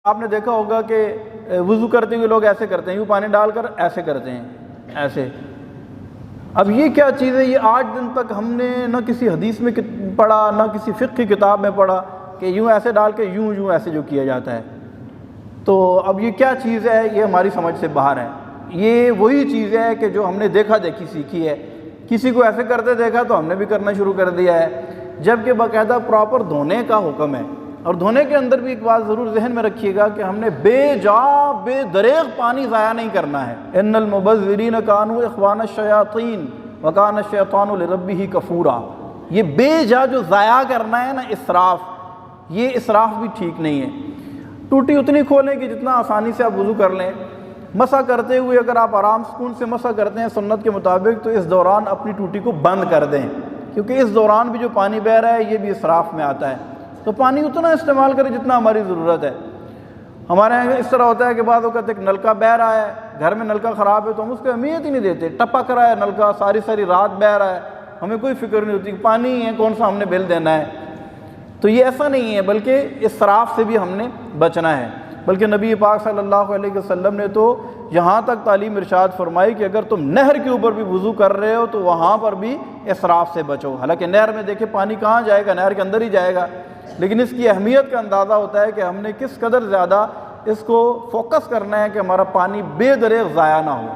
आपने देखा होगा कि वुज़ू करते हुए लोग ऐसे करते हैं, यूँ पानी डालकर ऐसे करते हैं, ऐसे। अब ये क्या चीज़ है? ये 8 दिन तक हमने न किसी हदीस में पढ़ा, न किसी फ़िक़्ह की किताब में पढ़ा कि यूँ ऐसे डाल के यूँ ऐसे जो किया जाता है। तो अब ये क्या चीज़ है? ये हमारी समझ से बाहर है। ये वही चीज़ है कि जो हमने देखा देखी सीखी है, किसी को ऐसे करते देखा तो हमने भी करना शुरू कर दिया है, जबकि बाकायदा प्रॉपर धोने का हुक्म है। और धोने के अंदर भी एक बात ज़रूर जहन में रखिएगा कि हमने बेदरेग पानी ज़ाया नहीं करना है। इन्नल मुबज़्ज़िरीन कानू इख़वान अश-शयातीन व कान अश-शैतानु लिरब्बिही कफ़ूरा। ये बेजा जो ज़ाया करना है ना, इसराफ़, ये इसराफ़ भी ठीक नहीं है। टूटी उतनी खोलें कि जितना आसानी से आप वुज़ू कर लें। मसा करते हुए अगर आप आराम सुकून से मसा करते हैं सुन्नत के मुताबिक, तो इस दौरान अपनी टूटी को बंद कर दें, क्योंकि इस दौरान भी जो पानी बह रहा है ये भी इसराफ़ में आता है। तो पानी उतना इस्तेमाल करें जितना हमारी ज़रूरत है। हमारे यहाँ इस तरह होता है कि बाद वक़्त एक नलका बह रहा है, घर में नलका ख़राब है तो हम उसको अहमियत ही नहीं देते, टपक रहा है नलका, सारी रात बह रहा है, हमें कोई फ़िक्र नहीं होती, पानी ही है, कौन सा हमने बिल देना है। तो ये ऐसा नहीं है, बल्कि इसराफ़ से भी हमने बचना है। बल्कि नबी पाक सल्लल्लाहु अलैहि वसल्लम ने तो यहाँ तक तालीम इरशाद फरमाई कि अगर तुम नहर के ऊपर भी वुज़ू कर रहे हो तो वहाँ पर भी इसराफ़ से बचो। हालांकि नहर में देखे पानी कहाँ जाएगा, नहर के अंदर ही जाएगा, लेकिन इसकी अहमियत का अंदाज़ा होता है कि हमने किस कदर ज़्यादा इसको फोकस करना है कि हमारा पानी बेदरेग ज़ाया ना हो।